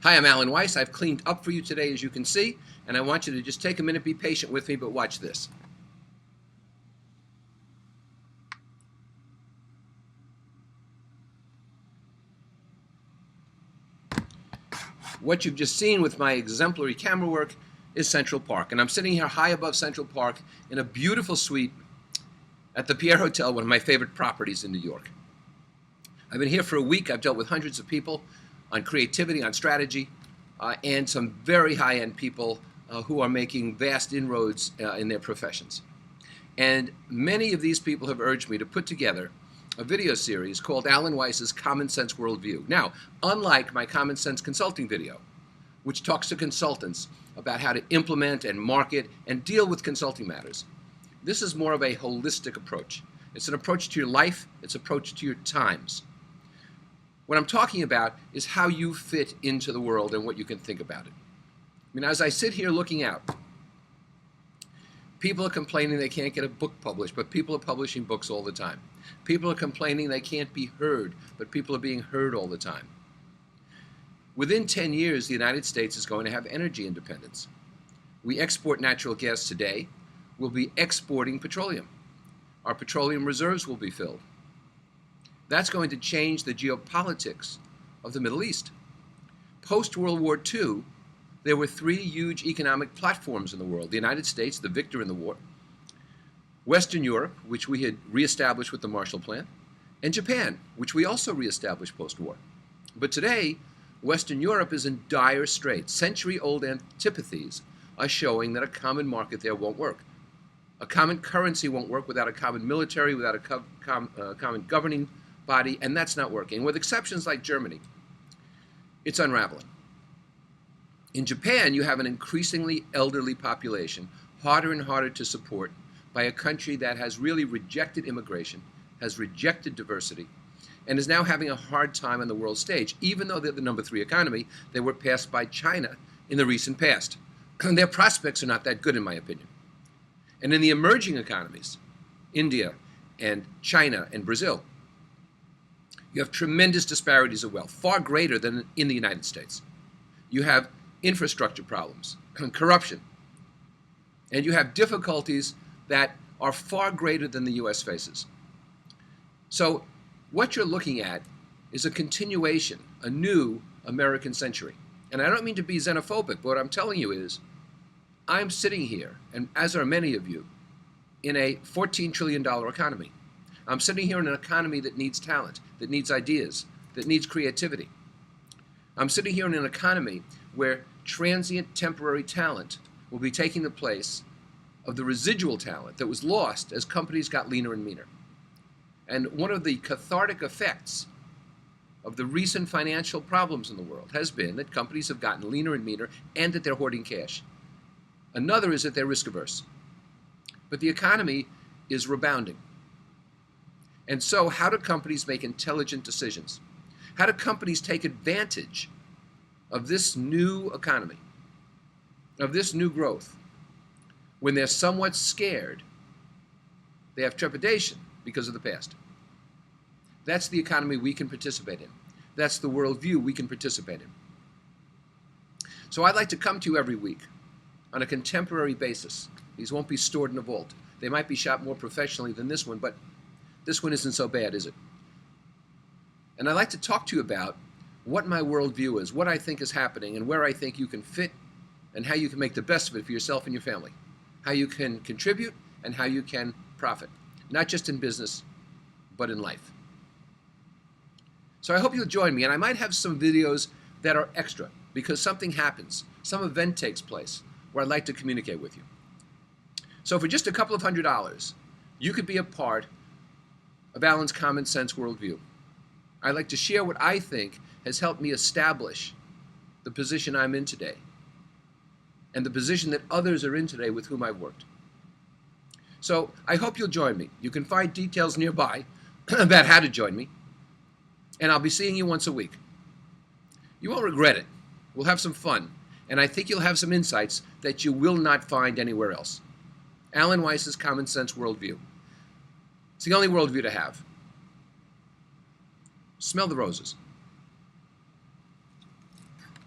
Hi, I'm Alan Weiss. I've cleaned up for you today, as you can see, and I want you to just take a minute, be patient with me, but watch this. What you've just seen with my exemplary camera work is Central Park, and I'm sitting here high above Central Park in a beautiful suite at the Pierre Hotel, one of my favorite properties in New York. I've been here for a week. I've dealt with hundreds of people on creativity, on strategy, and some very high-end people who are making vast inroads in their professions. And many of these people have urged me to put together a video series called Alan Weiss's Common Sense Worldview. Now, unlike my Common Sense Consulting video, which talks to consultants about how to implement and market and deal with consulting matters, this is more of a holistic approach. It's an approach to your life. It's an approach to your times. What I'm talking about is how you fit into the world and what you can think about it. I mean, as I sit here looking out, people are complaining they can't get a book published, but people are publishing books all the time. People are complaining they can't be heard, but people are being heard all the time. Within 10 years, the United States is going to have energy independence. We export natural gas today. We'll be exporting petroleum. Our petroleum reserves will be filled. That's going to change the geopolitics of the Middle East. Post-World War II, there were three huge economic platforms in the world. The United States, the victor in the war, Western Europe, which we had reestablished with the Marshall Plan, and Japan, which we also reestablished post-war. But today, Western Europe is in dire straits. Century-old antipathies are showing that a common market there won't work. A common currency won't work without a common military, without a common governing body, and that's not working. With exceptions like Germany, it's unraveling. In Japan, you have an increasingly elderly population, harder and harder to support by a country that has really rejected immigration, has rejected diversity, and is now having a hard time on the world stage. Even though they're the number 3 economy, they were passed by China in the recent past. Their prospects are not that good, in my opinion. And in the emerging economies, India and China and Brazil, you have tremendous disparities of wealth, far greater than in the United States. You have infrastructure problems, corruption, and you have difficulties that are far greater than the U.S. faces. So what you're looking at is a continuation, a new American century. And I don't mean to be xenophobic, but what I'm telling you is I'm sitting here, and as are many of you, in a $14 trillion economy. I'm sitting here in an economy that needs talent, that needs ideas, that needs creativity. I'm sitting here in an economy where transient, temporary talent will be taking the place of the residual talent that was lost as companies got leaner and meaner. And one of the cathartic effects of the recent financial problems in the world has been that companies have gotten leaner and meaner and that they're hoarding cash. Another is that they're risk averse. But the economy is rebounding. And so how do companies make intelligent decisions? How do companies take advantage of this new economy, of this new growth, when they're somewhat scared? They have trepidation because of the past. That's the economy we can participate in. That's the worldview we can participate in. So I'd like to come to you every week on a contemporary basis. These won't be stored in a vault. They might be shot more professionally than this one, but this one isn't so bad, is it? And I'd like to talk to you about what my worldview is, what I think is happening, and where I think you can fit, and how you can make the best of it for yourself and your family. How you can contribute, and how you can profit. Not just in business, but in life. So I hope you'll join me, and I might have some videos that are extra, because something happens, some event takes place, where I'd like to communicate with you. So for just a couple of $100, you could be a part of Alan's Common Sense Worldview. I'd like to share what I think has helped me establish the position I'm in today and the position that others are in today with whom I've worked. So I hope you'll join me. You can find details nearby about how to join me, and I'll be seeing you once a week. You won't regret it. We'll have some fun, and I think you'll have some insights that you will not find anywhere else. Alan Weiss's Common Sense Worldview. It's the only worldview to have. Smell the roses.